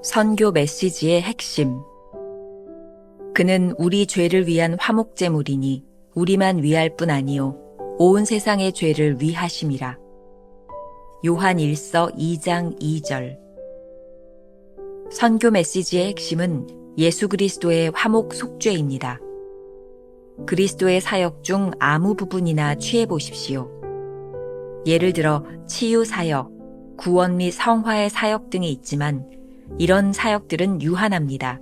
선교 메시지의 핵심. 그는 우리 죄를 위한 화목제물이니 우리만 위할 뿐 아니요 온 세상의 죄를 위하심이라. 요한 1서 2장 2절. 선교 메시지의 핵심은 예수 그리스도의 화목 속죄입니다. 그리스도의 사역 중 아무 부분이나 취해 보십시오. 예를 들어 치유 사역, 구원 및 성화의 사역 등이 있지만 이런 사역들은 유한합니다.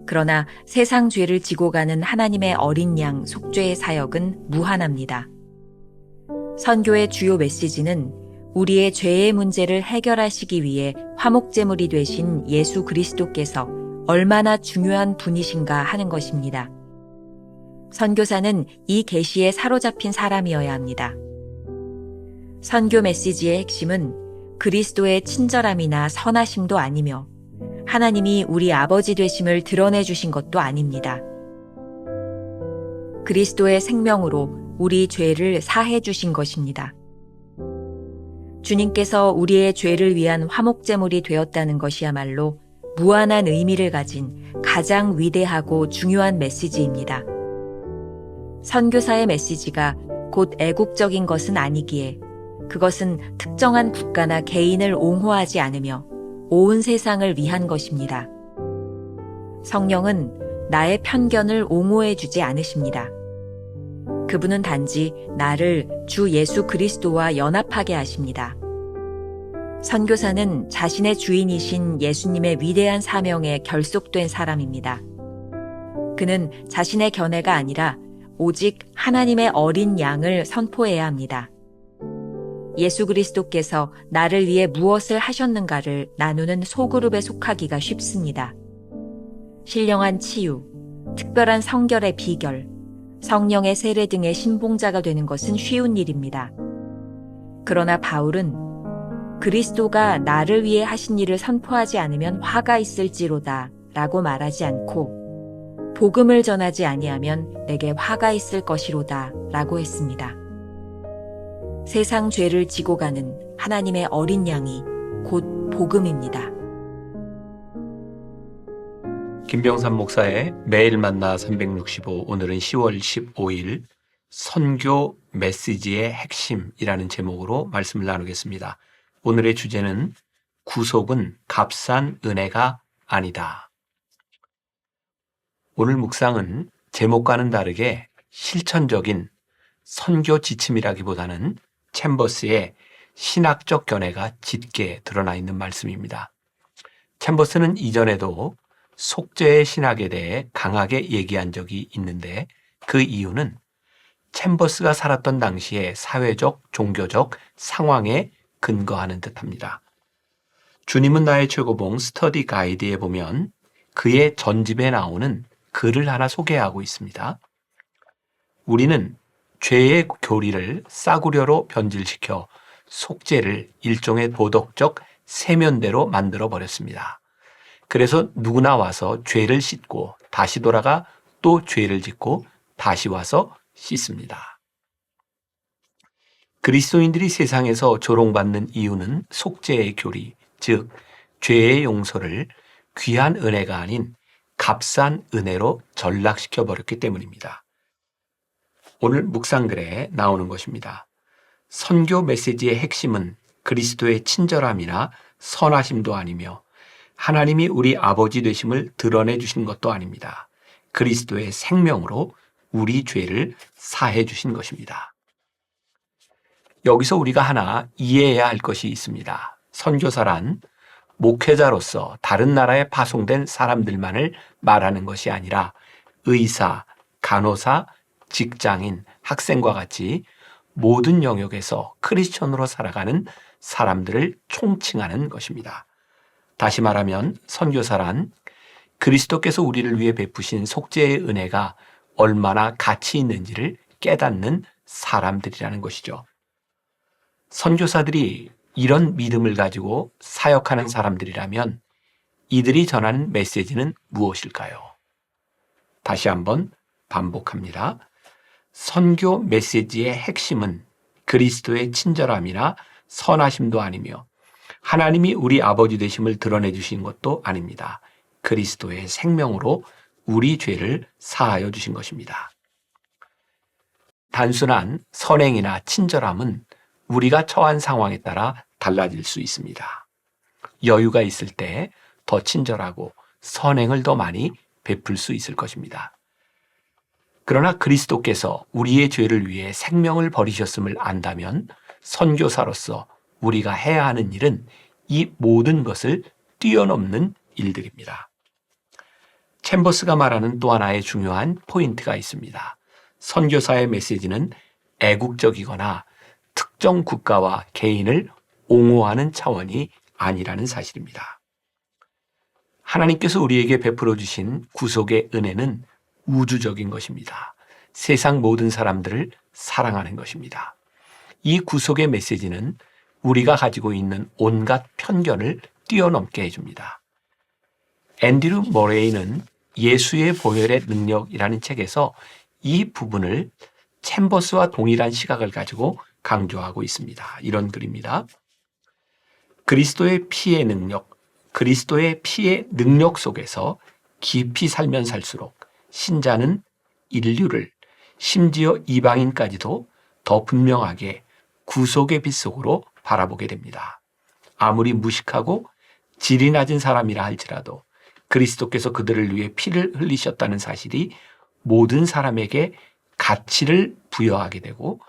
그러나 세상 죄를 지고 가는 하나님의 어린 양 속죄의 사역은 무한합니다. 선교의 주요 메시지는 우리의 죄의 문제를 해결하시기 위해 화목제물이 되신 예수 그리스도께서 얼마나 중요한 분이신가 하는 것입니다. 선교사는 이 계시에 사로잡힌 사람이어야 합니다. 선교 메시지의 핵심은 그리스도의 친절함이나 선하심도 아니며 하나님이 우리 아버지 되심을 드러내 주신 것도 아닙니다. 그리스도의 생명으로 우리 죄를 사해 주신 것입니다. 주님께서 우리의 죄를 위한 화목제물이 되었다는 것이야말로 무한한 의미를 가진 가장 위대하고 중요한 메시지입니다. 선교사의 메시지가 곧 애국적인 것은 아니기에 그것은 특정한 국가나 개인을 옹호하지 않으며 온 세상을 위한 것입니다. 성령은 나의 편견을 옹호해 주지 않으십니다. 그분은 단지 나를 주 예수 그리스도와 연합하게 하십니다. 선교사는 자신의 주인이신 예수님의 위대한 사명에 결속된 사람입니다. 그는 자신의 견해가 아니라 오직 하나님의 어린 양을 선포해야 합니다. 예수 그리스도께서 나를 위해 무엇을 하셨는가를 나누는 소그룹에 속하기가 쉽습니다. 신령한 치유, 특별한 성결의 비결, 성령의 세례 등의 신봉자가 되는 것은 쉬운 일입니다. 그러나 바울은 그리스도가 나를 위해 하신 일을 선포하지 않으면 화가 있을지로다 라고 말하지 않고 복음을 전하지 아니하면 내게 화가 있을 것이로다 라고 했습니다. 세상 죄를 지고 가는 하나님의 어린 양이 곧 복음입니다. 김병삼 목사의 매일 만나 365, 오늘은 10월 15일 선교 메시지의 핵심이라는 제목으로 말씀을 나누겠습니다. 오늘의 주제는 구속은 값싼 은혜가 아니다. 오늘 묵상은 제목과는 다르게 실천적인 선교 지침이라기보다는 챔버스의 신학적 견해가 짙게 드러나 있는 말씀입니다. 챔버스는 이전에도 속죄의 신학에 대해 강하게 얘기한 적이 있는데 그 이유는 챔버스가 살았던 당시의 사회적, 종교적 상황에 근거하는 듯합니다. 주님은 나의 최고봉 스터디 가이드에 보면 그의 전집에 나오는 글을 하나 소개하고 있습니다. 우리는 죄의 교리를 싸구려로 변질시켜 속죄를 일종의 도덕적 세면대로 만들어 버렸습니다. 그래서 누구나 와서 죄를 씻고 다시 돌아가 또 죄를 짓고 다시 와서 씻습니다. 그리스도인들이 세상에서 조롱받는 이유는 속죄의 교리, 즉 죄의 용서를 귀한 은혜가 아닌 값싼 은혜로 전락시켜 버렸기 때문입니다. 오늘 묵상글에 나오는 것입니다. 선교 메시지의 핵심은 그리스도의 친절함이나 선하심도 아니며 하나님이 우리 아버지 되심을 드러내 주신 것도 아닙니다. 그리스도의 생명으로 우리 죄를 사해 주신 것입니다. 여기서 우리가 하나 이해해야 할 것이 있습니다. 선교사란 목회자로서 다른 나라에 파송된 사람들만을 말하는 것이 아니라 의사, 간호사, 직장인, 학생과 같이 모든 영역에서 크리스천으로 살아가는 사람들을 총칭하는 것입니다. 다시 말하면 선교사란 그리스도께서 우리를 위해 베푸신 속죄의 은혜가 얼마나 가치 있는지를 깨닫는 사람들이라는 것이죠. 선교사들이 이런 믿음을 가지고 사역하는 사람들이라면 이들이 전하는 메시지는 무엇일까요? 다시 한번 반복합니다. 선교 메시지의 핵심은 그리스도의 친절함이나 선하심도 아니며 하나님이 우리 아버지 되심을 드러내 주신 것도 아닙니다. 그리스도의 생명으로 우리 죄를 사하여 주신 것입니다. 단순한 선행이나 친절함은 우리가 처한 상황에 따라 달라질 수 있습니다. 여유가 있을 때 더 친절하고 선행을 더 많이 베풀 수 있을 것입니다. 그러나 그리스도께서 우리의 죄를 위해 생명을 버리셨음을 안다면 선교사로서 우리가 해야 하는 일은 이 모든 것을 뛰어넘는 일들입니다. 챔버스가 말하는 또 하나의 중요한 포인트가 있습니다. 선교사의 메시지는 애국적이거나 특정 국가와 개인을 옹호하는 차원이 아니라는 사실입니다. 하나님께서 우리에게 베풀어 주신 구속의 은혜는 우주적인 것입니다. 세상 모든 사람들을 사랑하는 것입니다. 이 구속의 메시지는 우리가 가지고 있는 온갖 편견을 뛰어넘게 해줍니다. 앤드류 머레이는 예수의 보혈의 능력이라는 책에서 이 부분을 챔버스와 동일한 시각을 가지고 강조하고 있습니다. 이런 글입니다. 그리스도의 피의 능력 속에서 깊이 살면 살수록 신자는 인류를, 심지어 이방인까지도 더 분명하게 구속의 빛 속으로 바라보게 됩니다. 아무리 무식하고 질이 낮은 사람이라 할지라도 그리스도께서 그들을 위해 피를 흘리셨다는 사실이 모든 사람에게 가치를 부여하게 되고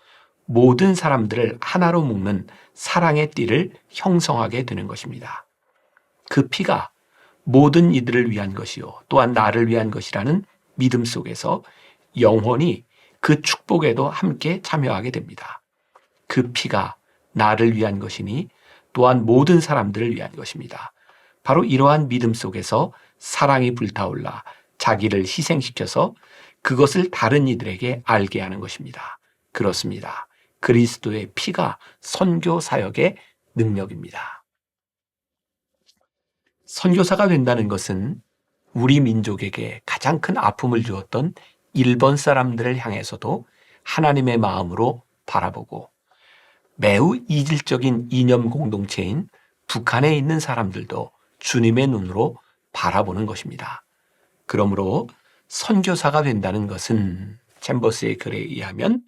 모든 사람들을 하나로 묶는 사랑의 띠를 형성하게 되는 것입니다. 그 피가 모든 이들을 위한 것이요 또한 나를 위한 것이라는 믿음 속에서 영혼이 그 축복에도 함께 참여하게 됩니다. 그 피가 나를 위한 것이니 또한 모든 사람들을 위한 것입니다. 바로 이러한 믿음 속에서 사랑이 불타올라 자기를 희생시켜서 그것을 다른 이들에게 알게 하는 것입니다. 그렇습니다. 그리스도의 피가 선교 사역의 능력입니다. 선교사가 된다는 것은 우리 민족에게 가장 큰 아픔을 주었던 일본 사람들을 향해서도 하나님의 마음으로 바라보고 매우 이질적인 이념 공동체인 북한에 있는 사람들도 주님의 눈으로 바라보는 것입니다. 그러므로 선교사가 된다는 것은 챔버스의 글에 의하면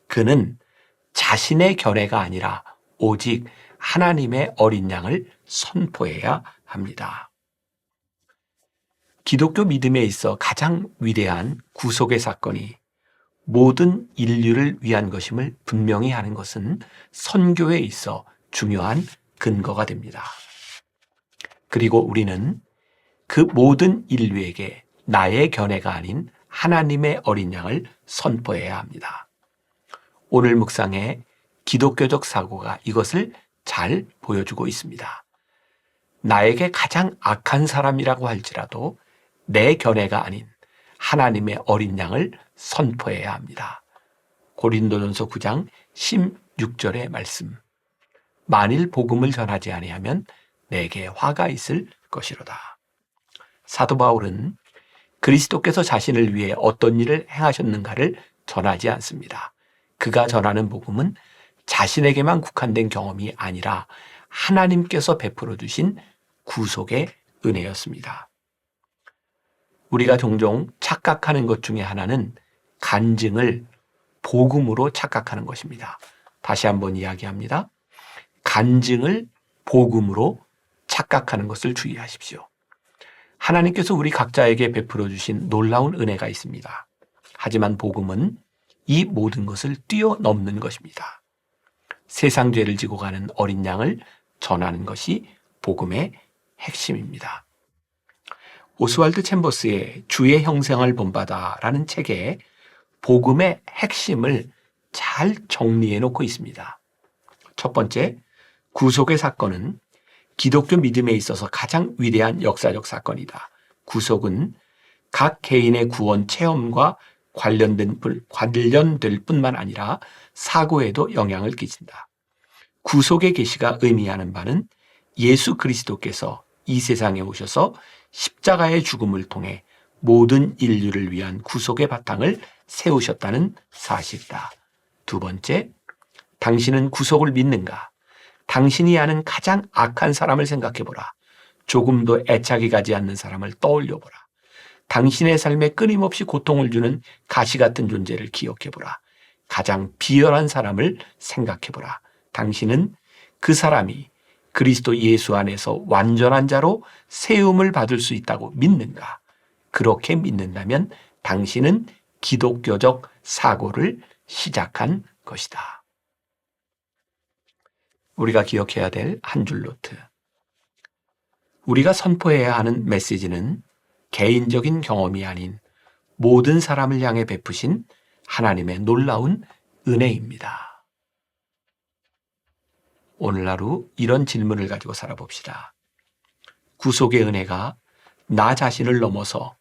그는 자신의 견해가 아니라 오직 하나님의 어린 양을 선포해야 합니다. 기독교 믿음에 있어 가장 위대한 구속의 사건이 모든 인류를 위한 것임을 분명히 하는 것은 선교에 있어 중요한 근거가 됩니다. 그리고 우리는 그 모든 인류에게 나의 견해가 아닌 하나님의 어린 양을 선포해야 합니다. 오늘 묵상의 기독교적 사고가 이것을 잘 보여주고 있습니다. 나에게 가장 악한 사람이라고 할지라도 내 견해가 아닌 하나님의 어린 양을 선포해야 합니다. 고린도전서 9장 16절의 말씀. 만일 복음을 전하지 아니하면 내게 화가 있을 것이로다. 사도 바울은 그리스도께서 자신을 위해 어떤 일을 행하셨는가를 전하지 않습니다. 그가 전하는 복음은 자신에게만 국한된 경험이 아니라 하나님께서 베풀어 주신 구속의 은혜였습니다. 우리가 종종 착각하는 것 중에 하나는 간증을 복음으로 착각하는 것입니다. 다시 한번 이야기합니다. 간증을 복음으로 착각하는 것을 주의하십시오. 하나님께서 우리 각자에게 베풀어 주신 놀라운 은혜가 있습니다. 하지만 복음은 이 모든 것을 뛰어넘는 것입니다. 세상 죄를 지고 가는 어린 양을 전하는 것이 복음의 핵심입니다. 오스왈드 챔버스의 주의 형상을 본받아라는 책에 복음의 핵심을 잘 정리해 놓고 있습니다. 첫 번째, 구속의 사건은 기독교 믿음에 있어서 가장 위대한 역사적 사건이다. 구속은 각 개인의 구원 체험과 관련될 뿐만 아니라 사고에도 영향을 끼친다. 구속의 계시가 의미하는 바는 예수 그리스도께서 이 세상에 오셔서 십자가의 죽음을 통해 모든 인류를 위한 구속의 바탕을 세우셨다는 사실이다. 두 번째, 당신은 구속을 믿는가? 당신이 아는 가장 악한 사람을 생각해 보라. 조금도 애착이 가지 않는 사람을 떠올려 보라. 당신의 삶에 끊임없이 고통을 주는 가시 같은 존재를 기억해 보라. 가장 비열한 사람을 생각해 보라. 당신은 그 사람이 그리스도 예수 안에서 완전한 자로 세움을 받을 수 있다고 믿는가? 그렇게 믿는다면 당신은 기독교적 사고를 시작한 것이다. 우리가 기억해야 될 한 줄 노트. 우리가 선포해야 하는 메시지는 개인적인 경험이 아닌 모든 사람을 향해 베푸신 하나님의 놀라운 은혜입니다. 오늘 하루 이런 질문을 가지고 살아봅시다. 구속의 은혜가 나 자신을 넘어서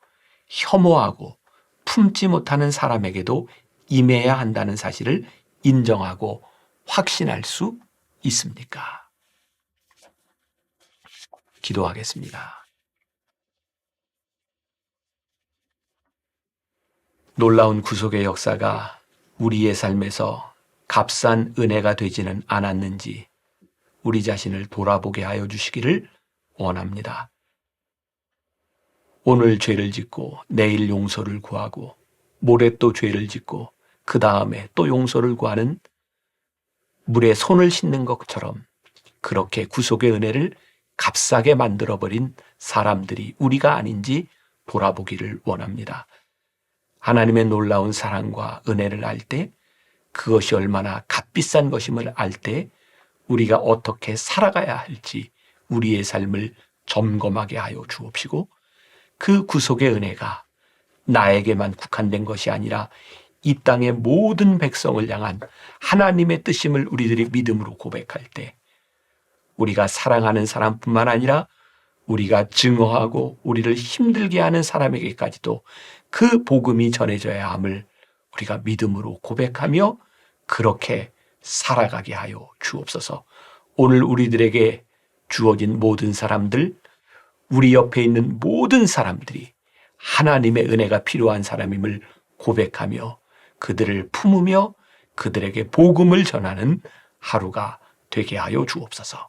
혐오하고 품지 못하는 사람에게도 임해야 한다는 사실을 인정하고 확신할 수 있습니까? 기도하겠습니다. 놀라운 구속의 역사가 우리의 삶에서 값싼 은혜가 되지는 않았는지 우리 자신을 돌아보게 하여 주시기를 원합니다. 오늘 죄를 짓고 내일 용서를 구하고 모레 또 죄를 짓고 그 다음에 또 용서를 구하는 물에 손을 씻는 것처럼 그렇게 구속의 은혜를 값싸게 만들어버린 사람들이 우리가 아닌지 돌아보기를 원합니다. 하나님의 놀라운 사랑과 은혜를 알 때 그것이 얼마나 값비싼 것임을 알 때 우리가 어떻게 살아가야 할지 우리의 삶을 점검하게 하여 주옵시고 그 구속의 은혜가 나에게만 국한된 것이 아니라 이 땅의 모든 백성을 향한 하나님의 뜻임을 우리들이 믿음으로 고백할 때 우리가 사랑하는 사람뿐만 아니라 우리가 증오하고 우리를 힘들게 하는 사람에게까지도 그 복음이 전해져야 함을 우리가 믿음으로 고백하며 그렇게 살아가게 하여 주옵소서. 오늘 우리들에게 주어진 모든 사람들, 우리 옆에 있는 모든 사람들이 하나님의 은혜가 필요한 사람임을 고백하며 그들을 품으며 그들에게 복음을 전하는 하루가 되게 하여 주옵소서.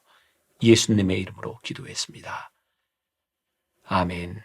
예수님의 이름으로 기도했습니다. 아멘.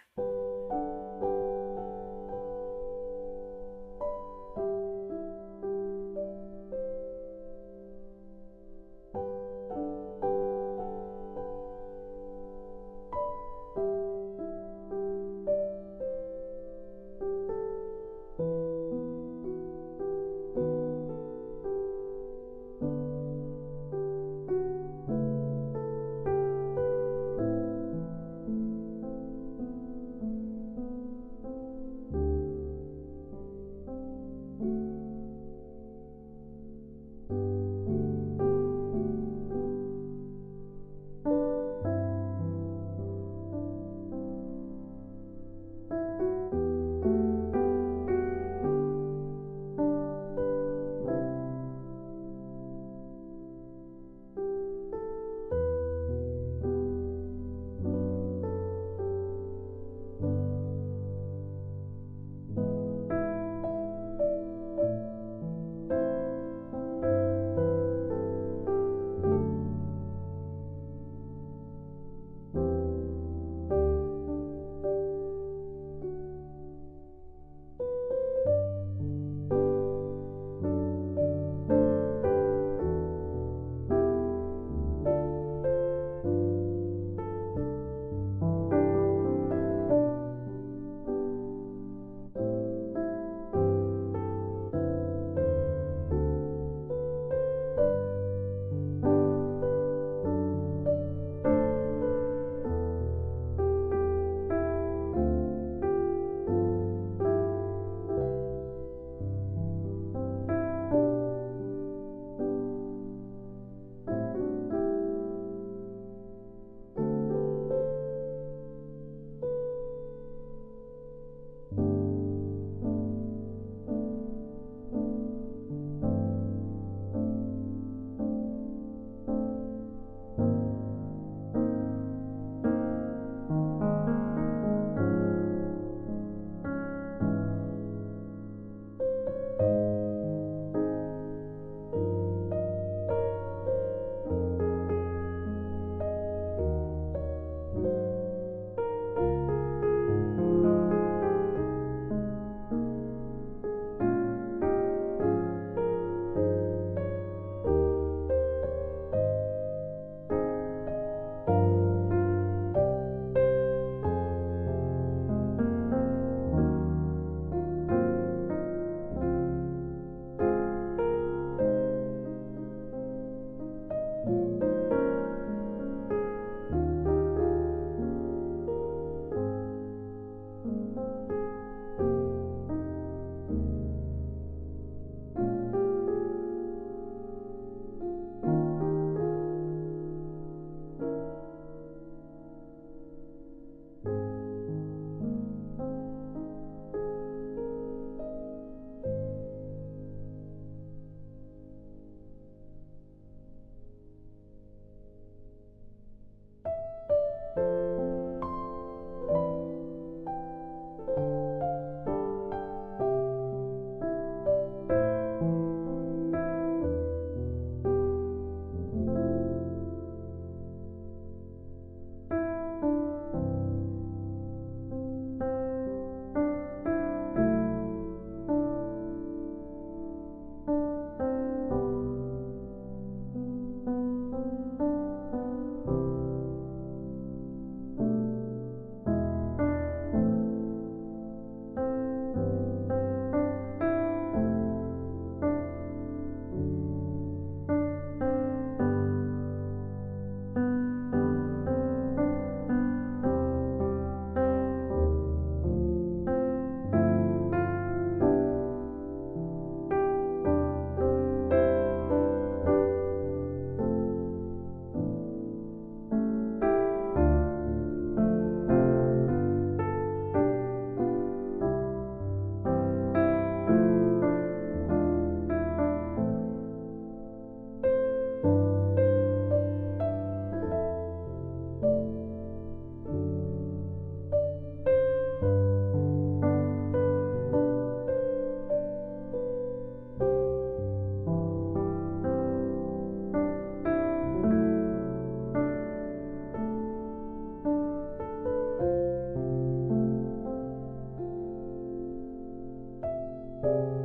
음.